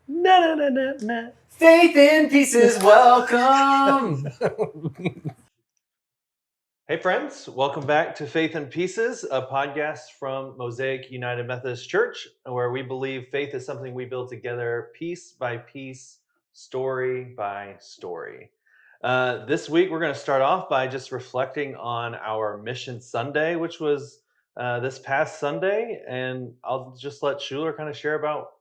Na, na, na, na, na. Faith in Pieces, welcome. Hey friends, welcome back to Faith in Pieces, a podcast from Mosaic United Methodist Church, where we believe faith is something we build together piece by piece, story by story. This week, we're going to start off by just reflecting on our Mission Sunday, which was this past Sunday, and I'll just let Shuler kind of share about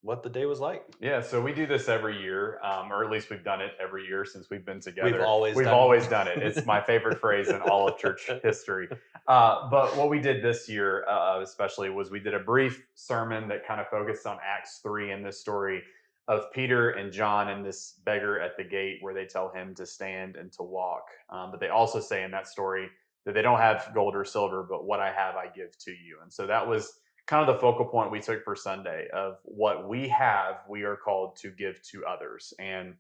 what the day was like. Yeah, so we do this every year, or at least we've done it every year since we've been together. We've always done it. It's my favorite phrase in all of church history. But what we did this year, especially, was we did a brief sermon that kind of focused on Acts 3 and this story of Peter and John and this beggar at the gate where they tell him to stand and to walk. But they also say in that story that they don't have gold or silver, but what I have I give to you. And so that was kind of the focal point we took for Sunday of what we have, we are called to give to others. And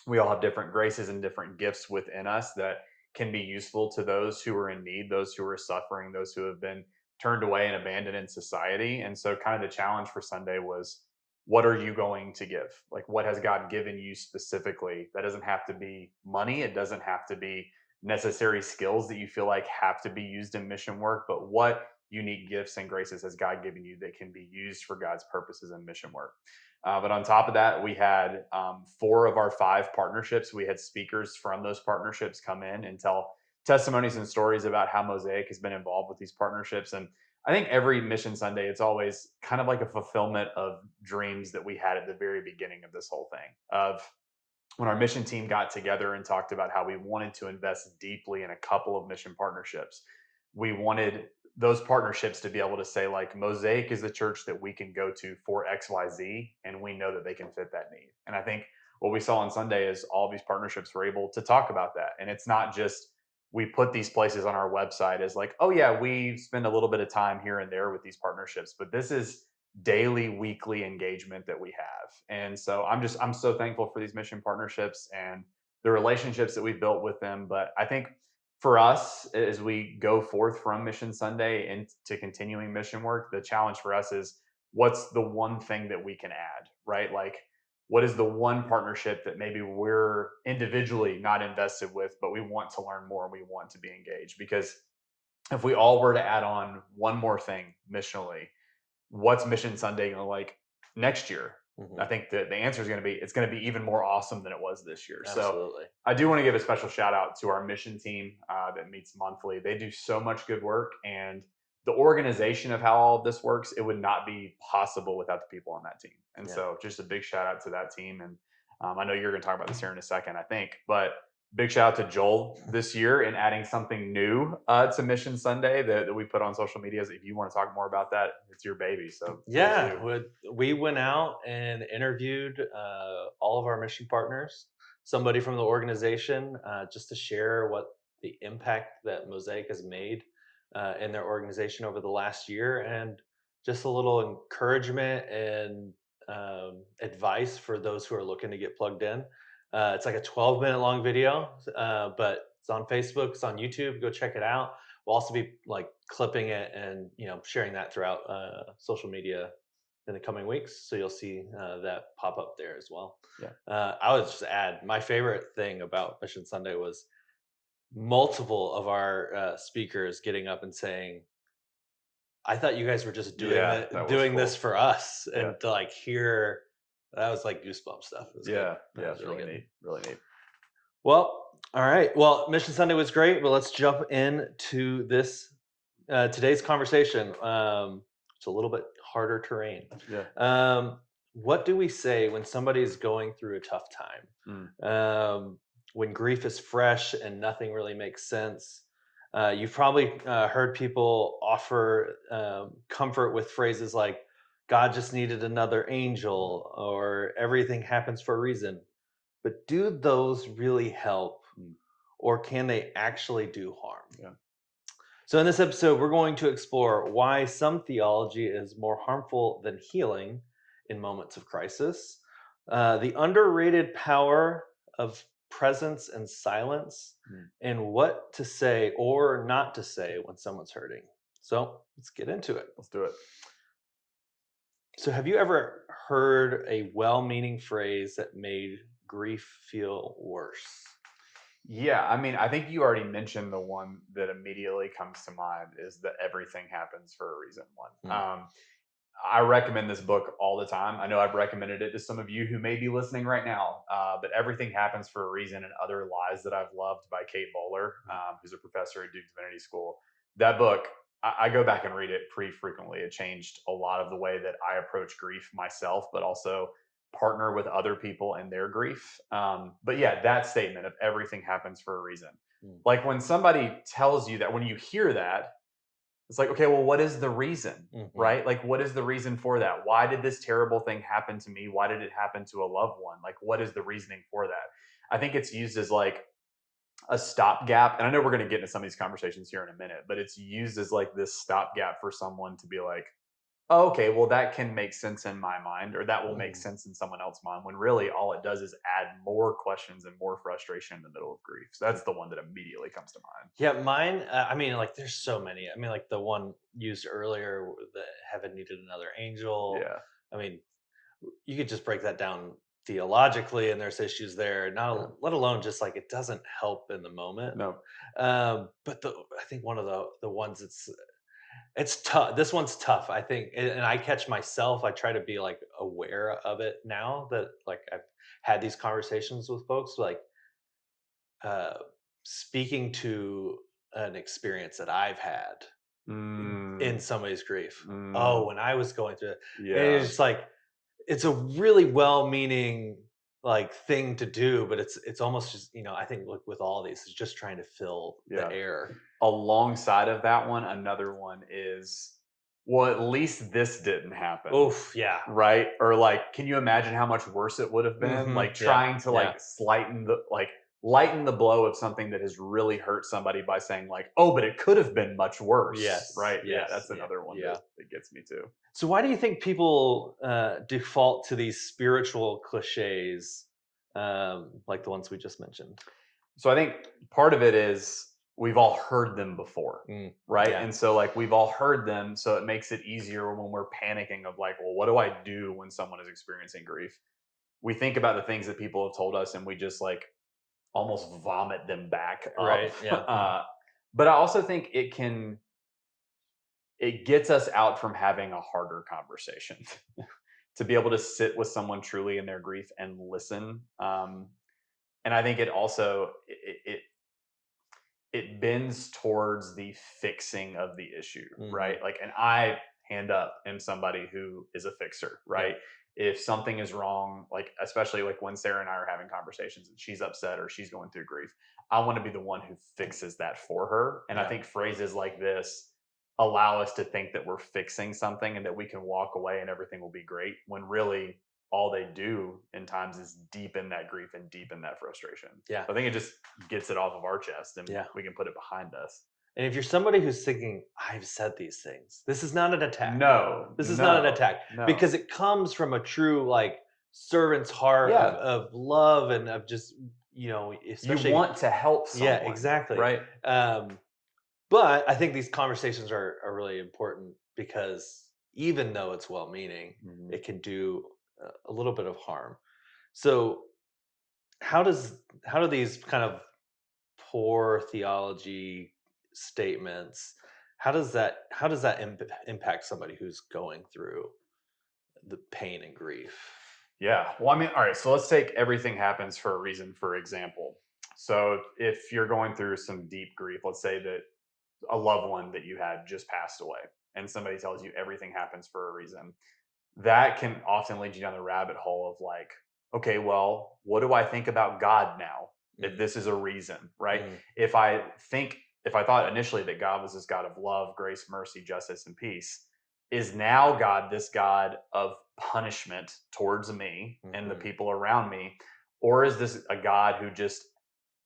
we all have different graces and different gifts within us that can be useful to those who are in need, those who are suffering, those who have been turned away and abandoned in society. And so, kind of the challenge for Sunday was, what are you going to give? Like, what has God given you specifically? That doesn't have to be money, it doesn't have to be necessary skills that you feel like have to be used in mission work, but what unique gifts and graces has God given you that can be used for God's purposes in mission work? But on top of that, we had 4 of our 5 partnerships. We had speakers from those partnerships come in and tell testimonies and stories about how Mosaic has been involved with these partnerships. And I think every Mission Sunday, it's always kind of like a fulfillment of dreams that we had at the very beginning of this whole thing. Of when our mission team got together and talked about how we wanted to invest deeply in a couple of mission partnerships, we wanted those partnerships to be able to say, like, Mosaic is the church that we can go to for XYZ, and we know that they can fit that need. And I think what we saw on Sunday is all these partnerships were able to talk about that. And it's not just we put these places on our website as like, oh yeah, we spend a little bit of time here and there with these partnerships, but this is daily, weekly engagement that we have. And so I'm so thankful for these mission partnerships and the relationships that we've built with them. But I think for us, as we go forth from Mission Sunday into continuing mission work, the challenge for us is, what's the one thing that we can add, right? Like, what is the one partnership that maybe we're individually not invested with, but we want to learn more and we want to be engaged? Because if we all were to add on one more thing missionally, what's Mission Sunday going to like next year? Mhm. I think that the answer is going to be, it's going to be even more awesome than it was this year. Absolutely. So I do want to give a special shout out to our mission team that meets monthly. They do so much good work, and the organization of how all of this works, it would not be possible without the people on that team. And so just a big shout out to that team. And I know you're going to talk about this here in a second, I think, but big shout out to Joel this year in adding something new to Mission Sunday that we put on social media. If you want to talk more about that, it's your baby. So Yeah, we went out and interviewed all of our mission partners, somebody from the organization, just to share what the impact that Mosaic has made in their organization over the last year, and just a little encouragement and advice for those who are looking to get plugged in. It's like a 12-minute long video, but it's on Facebook, it's on YouTube. Go check it out. We'll also be like clipping it and sharing that throughout social media in the coming weeks, so you'll see that pop up there as well. Yeah. I would just add, my favorite thing about Mission Sunday was multiple of our speakers getting up and saying, I thought you guys were just doing Yeah, that was doing cool. this for us, Yeah. and to like hear that was like goosebump stuff. It was good. That was it's really good. neat. Really neat. Well, all right. Well, Mission Sunday was great, but let's jump into this today's conversation. It's a little bit harder terrain. Yeah. What do we say when somebody's going through a tough time? When grief is fresh and nothing really makes sense? You've probably heard people offer comfort with phrases like, God just needed another angel, or everything happens for a reason. But do those really help, or can they actually do harm? Yeah. So, in this episode, we're going to explore why some theology is more harmful than healing in moments of crisis, the underrated power of presence and silence, and what to say or not to say when someone's hurting. So, let's get into it. Let's do it. So, have you ever heard a well-meaning phrase that made grief feel worse? Yeah, I mean, I think you already mentioned the one that immediately comes to mind is that everything happens for a reason one. Mm, I recommend this book all the time. I know I've recommended it to some of you who may be listening right now, but Everything Happens for a Reason and Other Lies That I've Loved by Kate Bowler, mm, who's a professor at Duke Divinity School. That book, I go back and read it pretty frequently. It changed a lot of the way that I approach grief myself, but also partner with other people in their grief. But yeah, that statement of everything happens for a reason. mm, Like when somebody tells you that, when you hear that, it's like, okay, well, what is the reason? mhm. Right? Like, what is the reason for that? Why did this terrible thing happen to me? Why did it happen to a loved one? Like, what is the reasoning for that? I think it's used as like a stopgap. And I know we're going to get into some of these conversations here in a minute, but it's used as like this stopgap for someone to be like, oh, okay, well, that can make sense in my mind, or that will make Mhm. sense in someone else's mind, when really all it does is add more questions and more frustration in the middle of grief. So that's the one that immediately comes to mind. Yeah, mine. I mean, like, there's so many. I mean, like the one used earlier, the heaven needed another angel. Yeah. I mean, you could just break that down theologically, and there's issues there. Yeah. Not let alone just like it doesn't help in the moment. No. But I think one of the ones it's tough. This one's tough. I think, and I catch myself. I try to be like aware of it now that like I've had these conversations with folks. Like uh, speaking to an experience that I've had in Mm, somebody's grief. Oh, mm, when I was going through it, and yeah. it's just like it's a really well-meaning like thing to do, but it's almost just I think with all these, it's just trying to fill the Yeah. air. Alongside of that one, another one is, well, at least this didn't happen. Oof, yeah. Right? Or like, can you imagine how much worse it would have been? Hmm. Like Yeah, trying to yeah. like lighten the blow of something that has really hurt somebody by saying like, oh, but it could have been much worse. Yes, Right? Yeah, yes, that's yeah, another one yeah. that gets me too. So why do you think people default to these spiritual cliches, like the ones we just mentioned? So I think part of it is we've all heard them before, Mm, right? yeah, And so like we've all heard them, so it makes it easier when we're panicking of like, well, what do I do when someone is experiencing grief? We think about the things that people have told us and we just like almost vomit them back up. right, yeah, But I also think it gets us out from having a harder conversation to be able to sit with someone truly in their grief and listen. And I think it also it bends towards the fixing of the issue, hmm, right? Like, and I hand up am somebody who is a fixer, yeah, right? If something is wrong, like especially like when Sarah and I are having conversations and she's upset or she's going through grief, I want to be the one who fixes that for her. And I yeah, think phrases like this allow us to think that we're fixing something and that we can walk away and everything will be great, when really all they do in times is deepen that grief and deepen that frustration. yeah, So I think it just gets it off of our chest and yeah. we can put it behind us. And if you're somebody who's thinking, "I've said these things," this is not an attack. No, This is not an no, attack no. because it comes from a true like servant's heart Yeah, of love and of just you especially want to help yeah, someone, exactly. right? Um, but I think these conversations are really important because even though it's well-meaning, Mhm. it can do a little bit of harm. So how do these kind of poor theology statements, how does that impact somebody who's going through the pain and grief? Yeah. Well, I mean, all right. So let's take everything happens for a reason, for example. So if you're going through some deep grief, let's say that a loved one that you had just passed away, and somebody tells you everything happens for a reason, that can often lead you down the rabbit hole of like, okay, well, what do I think about God now? If Mm, this is a reason, right? mm, If I think, if I thought initially that God was this God of love, grace, mercy, justice, and peace, is now God this God of punishment towards me and the mhm. people around me? Or is this a God who just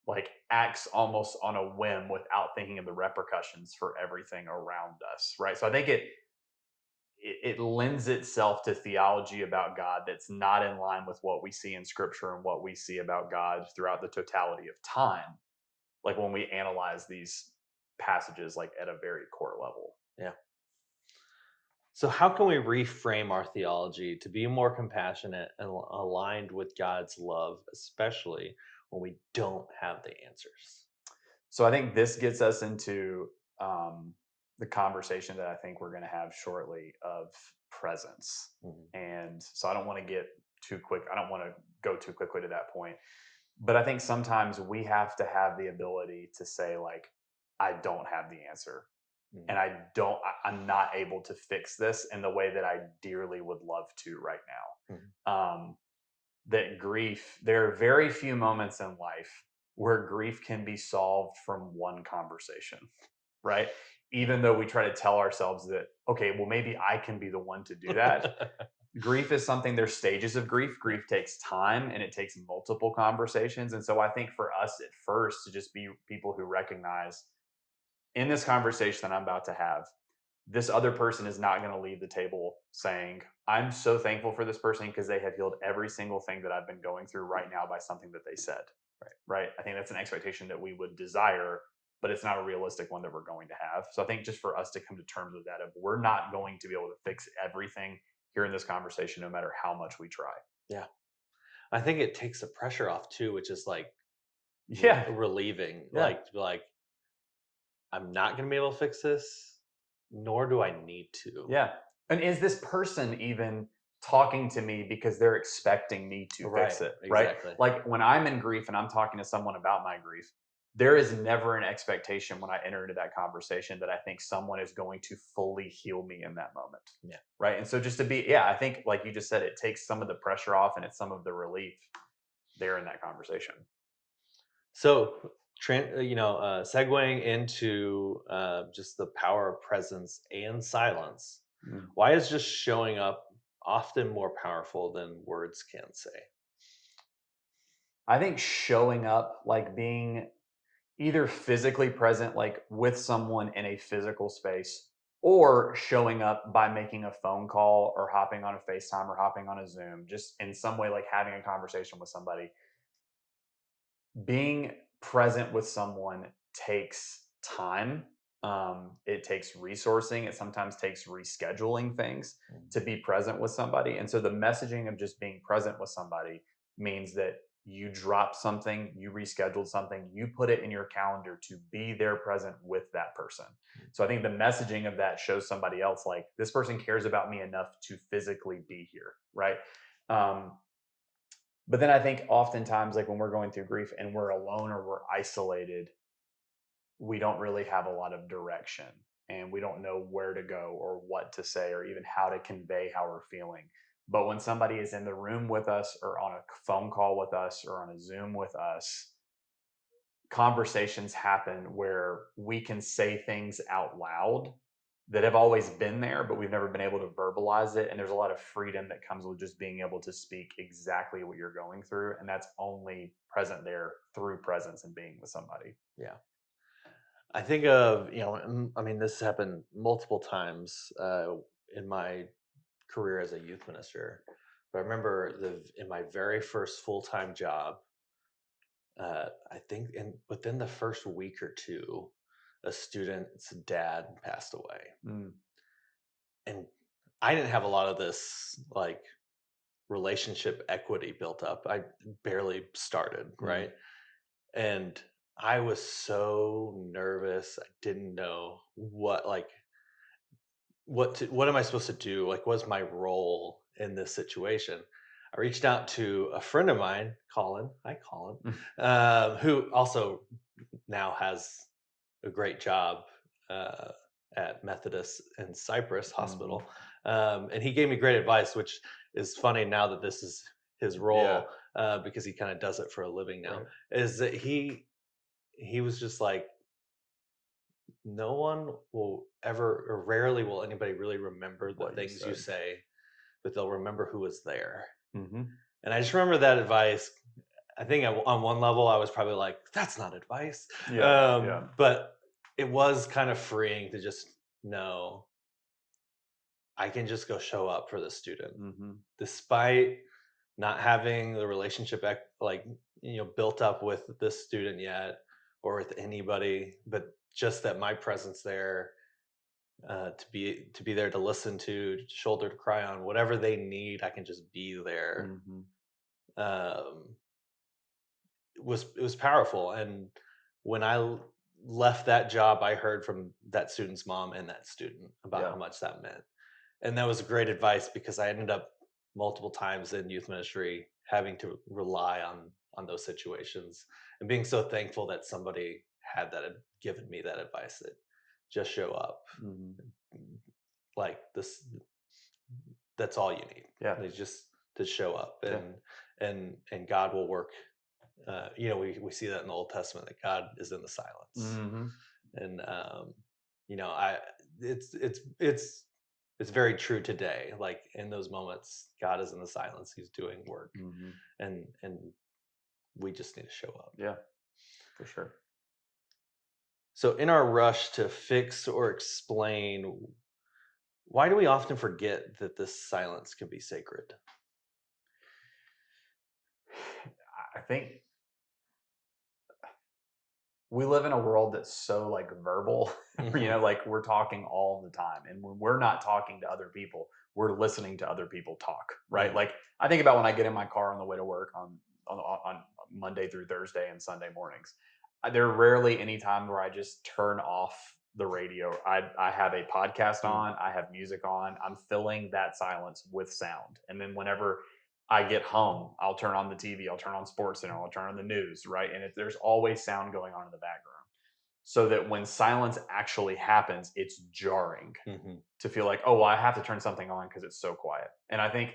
like acts almost on a whim without thinking of the repercussions for everything around us, right? So I think it lends itself to theology about God that's not in line with what we see in scripture and what we see about God throughout the totality of time. Like when we analyze these passages like at a very core level. Yeah. So, how can we reframe our theology to be more compassionate and aligned with God's love, especially when we don't have the answers? So I think this gets us into um, the conversation that I think we're going to have shortly of presence. Mhm. And so I don't want to get too quick. I don't want to go too quickly to that point. But I think sometimes we have to have the ability to say, like, I don't have the answer. Mhm. And I'm not able to fix this in the way that I dearly would love to right Mhm. now. That grief, there are very few moments in life where grief can be solved from one conversation, right? Even though we try to tell ourselves that, okay, well, maybe I can be the one to do that. Grief is something, there's stages of grief. Yeah. Grief takes time and it takes multiple conversations. And so I think for us at first to just be people who recognize in this conversation that I'm about to have, this other person is not going to leave the table saying, I'm so thankful for this person because they have healed every single thing that I've been going through right now by something that they said. Right. Right. I think that's an expectation that we would desire, but it's not a realistic one that we're going to have. So I think just for us to come to terms with that, of we're not going to be able to fix everything here in this conversation, no matter how much we try. Yeah. I think it takes the pressure off too, which is like Yeah. relieving. Yeah. Like, I'm not going to be able to fix this, nor do I need to. Yeah. And is this person even talking to me because they're expecting me to Right. fix it? Right. Exactly. Like when I'm in grief and I'm talking to someone about my grief, there is never an expectation when I enter into that conversation that I think someone is going to fully heal me in that moment. Yeah. Right. And so just to be, yeah, I think like you just said, it takes some of the pressure off and it's some of the relief there in that conversation. So, segueing into just the power of presence and silence, Mm. why is just showing up often more powerful than words can say? I think showing up, like being either physically present, like with someone in a physical space, or showing up by making a phone call or hopping on a FaceTime or hopping on a Zoom, just in some way, like having a conversation with somebody. Being present with someone takes time. It takes resourcing. It sometimes takes rescheduling things Mm. to be present with somebody. And so the messaging of just being present with somebody means that you drop something, you rescheduled something, you put it in your calendar to be there present with that person. So I think the messaging of that shows somebody else like this person cares about me enough to physically be here, right? Um, but then I think oftentimes, like when we're going through grief and we're alone or we're isolated, we don't really have a lot of direction and we don't know where to go or what to say or even how to convey how we're feeling. But when somebody is in the room with us or on a phone call with us or on a Zoom with us, conversations happen where we can say things out loud that have always been there, but we've never been able to verbalize it. And there's a lot of freedom that comes with just being able to speak exactly what you're going through. And that's only present there through presence and being with somebody. Yeah. I think of, I mean, this happened multiple times in my career as a youth minister. But I remember in my very first full time job, I think within the first week or two, a student's dad passed away, Mm, and I didn't have a lot of this like relationship equity built up. I barely started, mm, right? And I was so nervous. I didn't know what am I supposed to do? Like, what's my role in this situation? I reached out to a friend of mine, Colin. Hi, Colin, mm, who also now has a great job uh, at Methodist in Cyprus mhm. Hospital, and he gave me great advice, which is funny now that this is his Yeah, role because he kind of does it for a living now. right. Is that he was just like, no one will ever, or rarely will anybody really remember the What you things you said. say, but they'll remember who was there. Hmm. And I just remember that advice. I think on one level, I was probably like, that's not advice. Yeah, yeah. But it was kind of freeing to just know I can just go show up for the student, Hmm. despite not having the relationship built up with this student yet or with anybody, but just that my presence there to be there to listen to, shoulder to cry on, whatever they need. I can just be there. Hmm. Um, it was powerful. And when left that job, I heard from that student's mom and that student about Yeah. how much that meant. And that was great advice because I ended up multiple times in youth ministry having to rely on those situations and being so thankful that somebody had given me that advice that just show up. Hmm. Like this, that's all you need. Yeah. They just to show up, Yeah. and God will work. We see that in the Old Testament that God is in the silence, Hmm. and I it's very true today. Like in those moments, God is in the silence; He's doing work, Hmm. and we just need to show up. Yeah, for sure. So, in our rush to fix or explain, why do we often forget that this silence can be sacred? I think we live in a world that's so like verbal, Hmm. like we're talking all the time. And when we're not talking to other people, we're listening to other people talk, right? Hmm. Like I think about when I get in my car on the way to work on Monday through Thursday and Sunday mornings. There are rarely any time where I just turn off the radio. I have a podcast on, I have music on, I'm filling that silence with sound. And then whenever I get home, I'll turn on the TV, I'll turn on Sports Center, I'll turn on the news, right? And there's always sound going on in the background. So that when silence actually happens, it's jarring Hmm. to feel like, oh, well, I have to turn something on because it's so quiet. And I think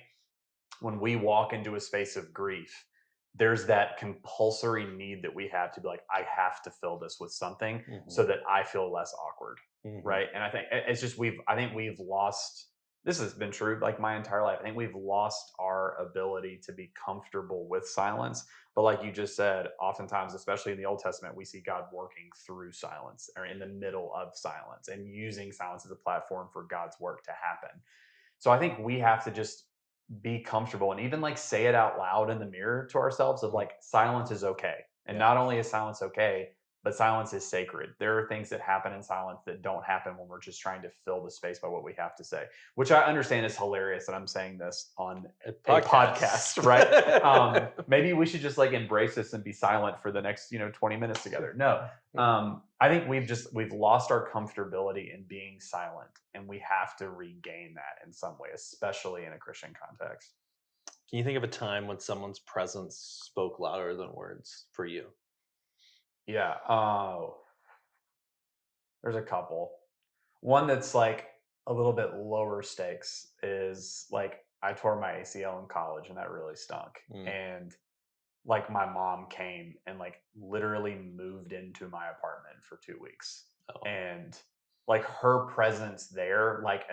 when we walk into a space of grief, there's that compulsory need that we have to be like, I have to fill this with something Hmm. so that I feel less awkward. Hmm. Right. And I think it's just I think we've lost, this has been true like my entire life. I think we've lost our ability to be comfortable with silence. But like you just said, oftentimes, especially in the Old Testament, we see God working through silence or in the middle of silence and using silence as a platform for God's work to happen. So I think we have to just be comfortable and even like say it out loud in the mirror to ourselves of like silence is okay. And Yeah. not only is silence okay, but silence is sacred. There are things that happen in silence that don't happen when we're just trying to fill the space by what we have to say, which I understand is hilarious that I'm saying this on a Podcasts. podcast, right? Maybe we should just like embrace this and be silent for the next, 20 minutes together. No, I think we've lost our comfortability in being silent, and we have to regain that in some way, especially in a Christian context. Can you think of a time when someone's presence spoke louder than words for you? Yeah. Oh, there's a couple. One that's like a little bit lower stakes is like I tore my ACL in college, and that really stunk. Mm. And like my mom came and like literally moved into my apartment for 2 weeks. Oh. And like her presence there, like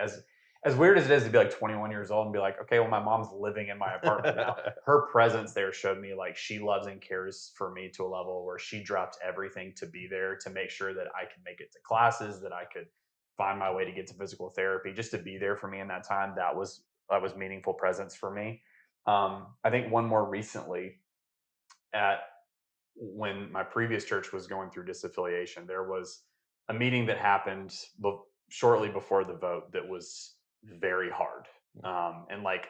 as weird as it is to be like 21 years old and be like, okay, well, my mom's living in my apartment now. Her presence there showed me like she loves and cares for me to a level where she dropped everything to be there to make sure that I could make it to classes, that I could find my way to get to physical therapy, just to be there for me in that time. That was meaningful presence for me. I think one more recently, at when my previous church was going through disaffiliation, there was a meeting that happened shortly before the vote that was very hard. And like,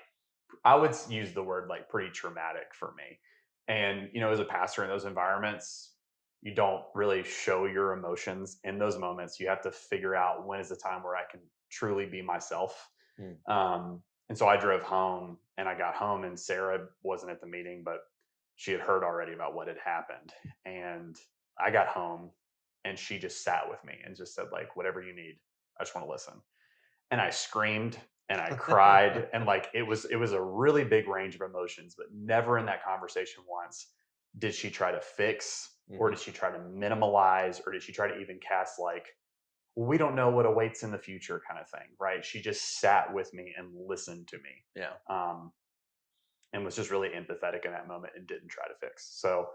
I would use the word like pretty traumatic for me. And, as a pastor in those environments, you don't really show your emotions in those moments. You have to figure out when is the time where I can truly be myself. Mm. And so I drove home, and I got home, and Sarah wasn't at the meeting, but she had heard already about what had happened. And I got home, and she just sat with me and just said, like, whatever you need, I just want to listen. And I screamed and I cried, and like it was a really big range of emotions, but never in that conversation once did she try to fix, or Mhm. did she try to minimalize, or did she try to even cast like, well, we don't know what awaits in the future kind of thing, right? She just sat with me and listened to me. Yeah. Um, and was just really empathetic in that moment and didn't try to fix. So,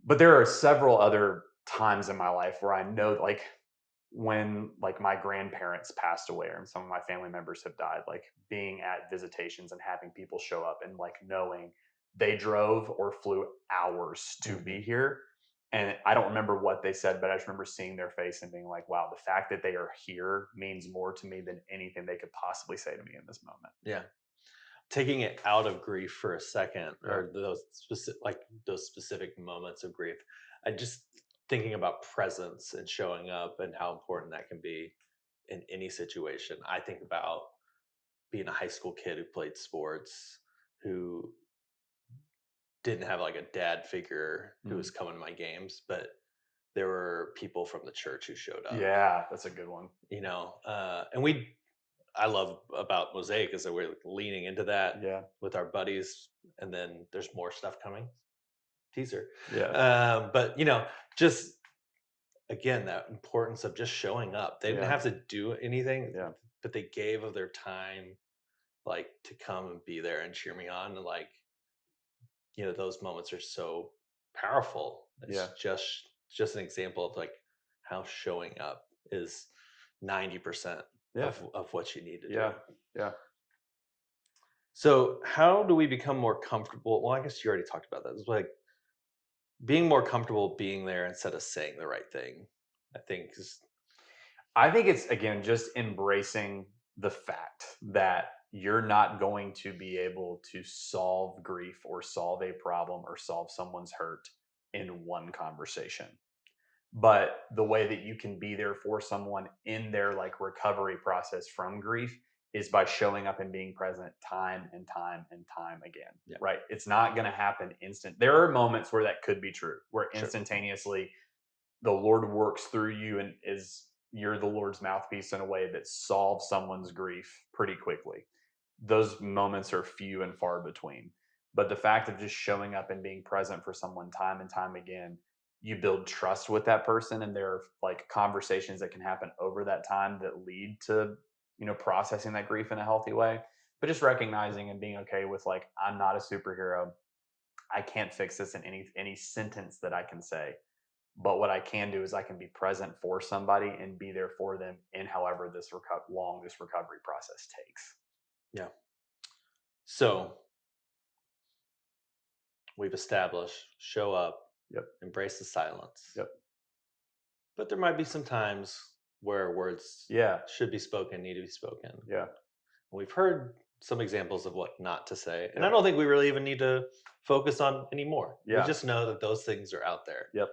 but there are several other times in my life where I know, like, when like my grandparents passed away or some of my family members have died, like being at visitations and having people show up and like knowing they drove or flew hours to be Mhm. here, And I don't remember what they said, but I just remember seeing their face and being like, wow, the fact that they are here means more to me than anything they could possibly say to me in this moment. Yeah. Taking it out of grief for a second, Yeah. or those specific moments of grief, I just thinking about presence and showing up and how important that can be in any situation. I think about being a high school kid who played sports, who didn't have like a dad figure who Mm. was coming to my games, but there were people from the church who showed up, Yeah, that's a good one. and I love about Mosaic is that we're like leaning into that Yeah. with our buddies, and then there's more stuff coming. Teaser, Yeah. but just again that importance of just showing up. They didn't Yeah. have to do anything, Yeah. but they gave of their time, like to come and be there and cheer me on. And like those moments are so powerful. Yeah. It's just an example of like how showing up is 90% Yeah. of what you need to do. Yeah. Yeah. So, how do we become more comfortable? Well, I guess you already talked about that. It's like being more comfortable being there instead of saying the right thing. I think is I think it's again just embracing the fact that you're not going to be able to solve grief or solve a problem or solve someone's hurt in one conversation. But the way that you can be there for someone in their like recovery process from grief is by showing up and being present time and time and time again. yeah, Right? It's not going to happen instant. There are moments where that could be true, where sure, instantaneously the Lord works through you and is you're the Lord's mouthpiece in a way that solves someone's grief pretty quickly. Those moments are few and far between. But the fact of just showing up and being present for someone time and time again, you build trust with that person, and there are like conversations that can happen over that time that lead to processing that grief in a healthy way. But just recognizing and being okay with like I'm not a superhero. I can't fix this in any sentence that I can say, but what I can do is I can be present for somebody and be there for them in however long this recovery process takes. yeah. So we've established show up, Yep. embrace the silence, Yep. but there might be some times where words Yeah. should be spoken, need to be spoken. Yeah. We've heard some examples of what not to say, and I Yep. don't think we really even need to focus on anymore. We Yeah. just know that those things are out there. Yep.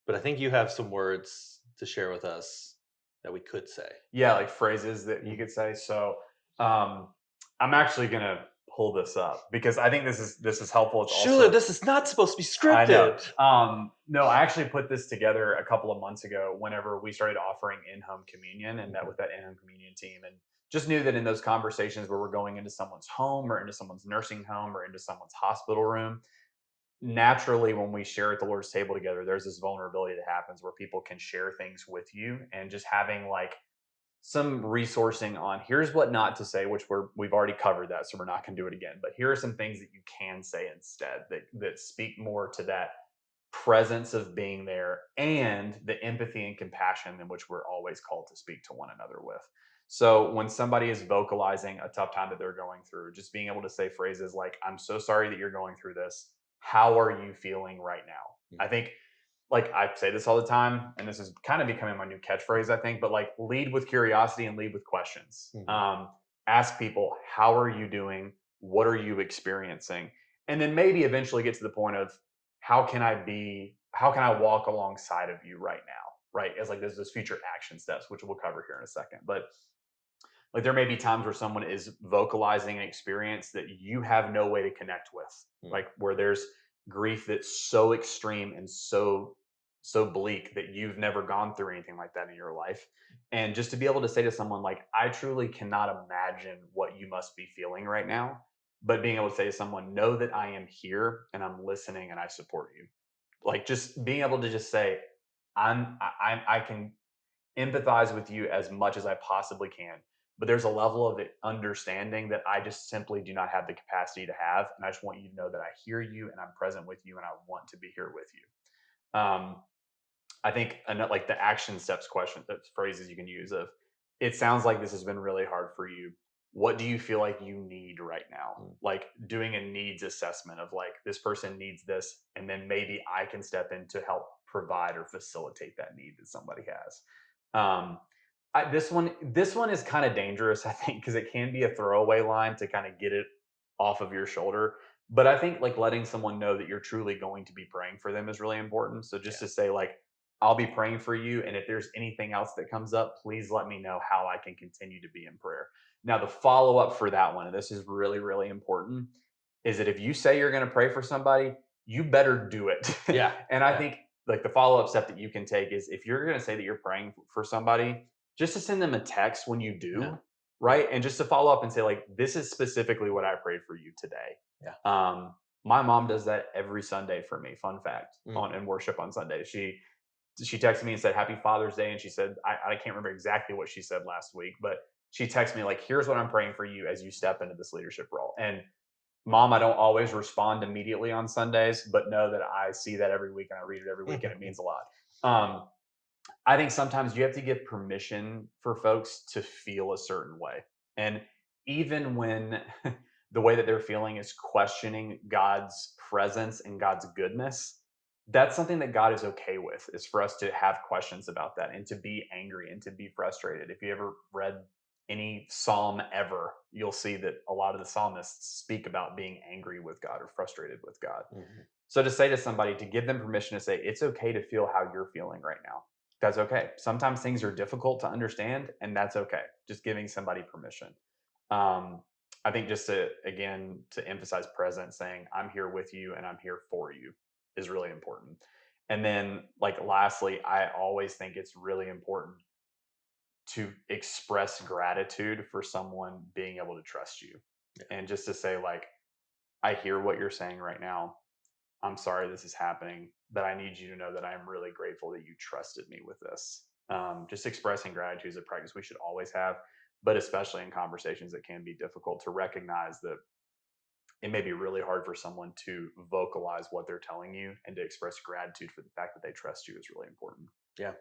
But I think you have some words to share with us that we could say. Yeah. Like phrases that you Mhm. could say. So um, I'm actually gonna pull this up because I think this is helpful. It's Shuler, also this is not supposed to be I know. scripted. No, I actually put this together a couple of months ago whenever we started offering in-home communion and met Mhm. with that in-home communion team and just knew that in those conversations where we're going into someone's home or into someone's nursing home or into someone's hospital room, naturally when we share at the Lord's table together, there's this vulnerability that happens where people can share things with you and just having like some resourcing on here's what not to say, which we've already covered that, so we're not going to do it again. But here are some things that you can say instead that speak more to that presence of being there and the empathy and compassion in which we're always called to speak to one another with. So when somebody is vocalizing a tough time that they're going through, just being able to say phrases like, I'm so sorry that you're going through this. How are you feeling right now? I Mhm. think like I say this all the time, and this is kind of becoming my new catchphrase, I think, but like lead with curiosity and lead with questions. Mhm. Ask people, how are you doing? What are you experiencing? And then maybe eventually get to the point of how can I walk alongside of you right now? Right. As like there's those future action steps, which we'll cover here in a second. But like there may be times where someone is vocalizing an experience that you have no way to connect with, Mhm. like where there's grief that's so extreme and so bleak that you've never gone through anything like that in your life. And just to be able to say to someone like, I truly cannot imagine what you must be feeling right now, but being able to say to someone, know that I am here and I'm listening and I support you. Like just being able to just say, I can empathize with you as much as I possibly can. But there's a level of understanding that I just simply do not have the capacity to have. And I just want you to know that I hear you and I'm present with you and I want to be here with you. I think like the action steps question, the phrases you can use of, it sounds like this has been really hard for you. what do you feel like you need right now? Mm. Like doing a needs assessment of like, this person needs this, and then maybe I can step in to help provide or facilitate that need that somebody has. Um, this one is kind of dangerous, I think, because it can be a throwaway line to kind of get it off of your shoulder. But I think like letting someone know that you're truly going to be praying for them is really important. So just Yeah. to say like, I'll be praying for you, and if there's anything else that comes up, please let me know how I can continue to be in prayer. Now, the follow up for that one, and this is really, really important, is that if you say you're going to pray for somebody, you better do it. Yeah. And I Yeah. think like the follow up step that you can take is if you're going to say that you're praying for somebody, just to send them a text when you Yeah. do, Yeah. right? And just to follow up and say, like, this is specifically what I prayed for you today. Yeah. My mom does that every Sunday for me. Fun fact Mm. on in worship on Sunday. She texted me and said Happy Father's Day, and she said I can't remember exactly what she said last week, but she texted me like, "Here's what I'm praying for you as you step into this leadership role." And mom, I don't always respond immediately on Sundays, but know that I see that every week and I read it every week, and it means a lot. Um, I think sometimes you have to give permission for folks to feel a certain way. And even when the way that they're feeling is questioning God's presence and God's goodness, that's something that God is okay with, is for us to have questions about that and to be angry and to be frustrated. If you ever read any psalm ever, you'll see that a lot of the psalmists speak about being angry with God or frustrated with God. Mhm. So to say to somebody, to give them permission to say, it's okay to feel how you're feeling right now. That's okay. Sometimes things are difficult to understand, and that's okay. Just giving somebody permission. Um, I think just to, again, to emphasize presence, saying, I'm here with you and I'm here for you is really important. And then, like, lastly, I always think it's really important to express gratitude for someone being able to trust you. Yeah. And just to say, like, I hear what you're saying right now. I'm sorry this is happening, but I need you to know that I'm really grateful that you trusted me with this. Just expressing gratitude is a practice we should always have, but especially in conversations that can be difficult, to recognize that it may be really hard for someone to vocalize what they're telling you, and to express gratitude for the fact that they trust you is really important. Yeah.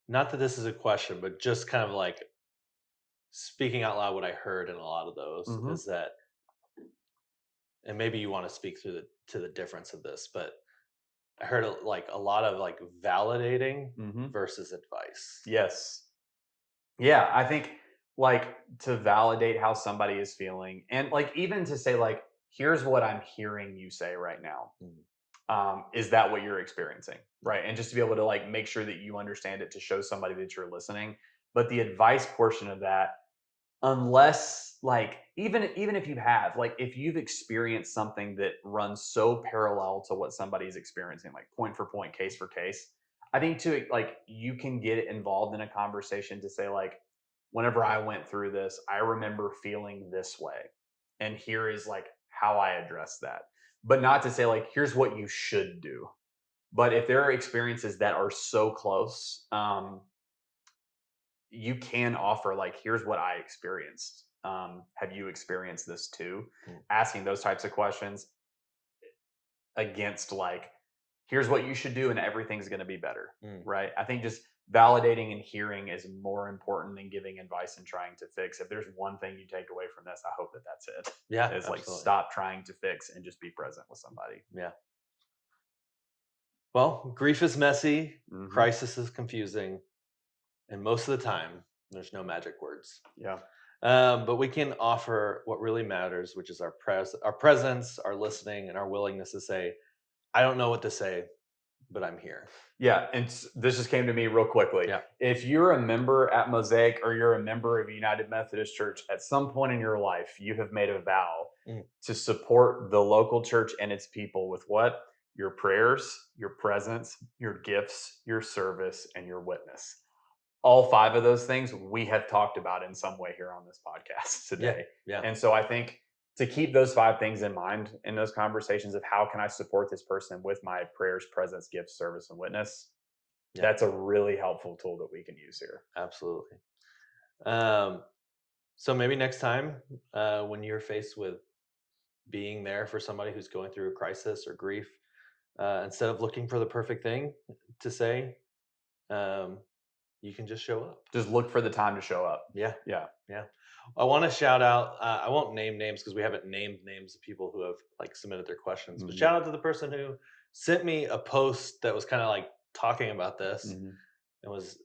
Not that this is a question, but just kind of like speaking out loud, what I heard in a lot of those Hmm. is that, and maybe you want to speak through the difference of this, but I heard like a lot of like validating Hmm. versus advice. Yes. Yeah, I think like to validate how somebody is feeling, and like even to say like, here's what I'm hearing you say right now. Mm. Is that what you're experiencing, right? And just to be able to like make sure that you understand it, to show somebody that you're listening. But the advice portion of that, unless like, even if you have, like, if you've experienced something that runs so parallel to what somebody's experiencing, like point for point, case for case, I think to like, you can get involved in a conversation to say like, whenever I went through this, I remember feeling this way, and here is like how I address that. But not to say like, here's what you should do. But if there are experiences that are so close, you can offer like, here's what I experienced. Have you experienced this too? Mm. Asking those types of questions against like, here's what you should do and everything's going to be better, Mm. right? I think just validating and hearing is more important than giving advice and trying to fix. If there's one thing you take away from this, I hope that that's Yeah, it. Is like, absolutely. stop trying to fix and just be present with somebody. Yeah. Well, grief is messy, Hmm. crisis is confusing, and most of the time, there's no magic words. Yeah. But we can offer what really matters, which is our presence, our listening, and our willingness to say, "I don't know what to say, but I'm here." Yeah, and this just came to me real quickly. Yeah. If you're a member at Mosaic or you're a member of United Methodist Church, at some point in your life, you have made a vow Mm. to support the local church and its people with what? Your prayers, your presence, your gifts, your service, and your witness. All five of those things we have talked about in some way here on this podcast Yeah. today. Yeah. And so I think to keep those five things in mind in those conversations of how can I support this person with my prayers, presence, gifts, service, and witness, Yeah. that's a really helpful tool that we can use here. Absolutely. Um, so maybe next time, when you're faced with being there for somebody who's going through a crisis or grief, instead of looking for the perfect thing to say, um, you can just show up. Just look for the time to show up. Yeah. Yeah. Yeah. I want to shout out, I won't name names because we haven't named names of people who have like submitted their questions, but Mhm. shout out to the person who sent me a post that was kind of like talking about this. Mhm. It was,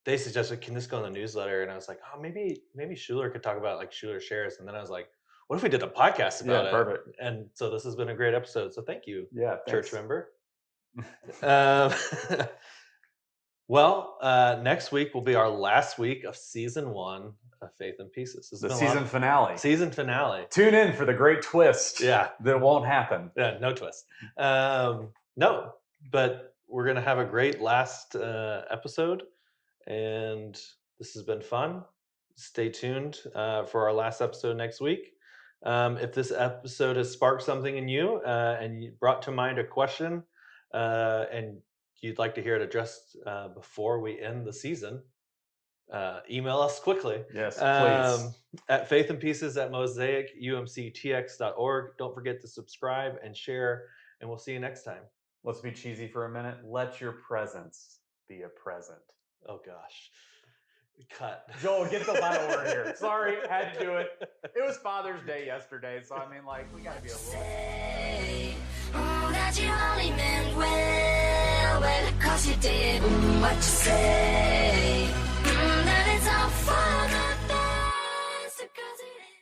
they suggested, can this go in the newsletter? And I was like, oh, maybe Shuler could talk about like Shuler shares. And then I was like, what if we did a podcast about Yeah, it? perfect. And so this has been a great episode. So thank you, Yeah, church thanks. member. um, well, next week will be our last week of season 1 of Faith in Pieces. The season finale. Season finale. Tune in for the great twist. Yeah. That won't happen. Yeah, no twist. No, but we're going to have a great last episode, and this has been fun. Stay tuned for our last episode next week. If this episode has sparked something in you and you brought to mind a question and you'd like to hear it addressed before we end the season, email us quickly. Yes, please. At faithinpieces@mosaicumctx.org. Don't forget to subscribe and share, and we'll see you next time. Let's be cheesy for a minute. Let your presence be a present. Oh gosh. Cut. Joel, get the final word here. Sorry, had to do it. It was Father's Day yesterday, so I mean, like, we gotta be a little. That you only meant well, 'cause you did what you said.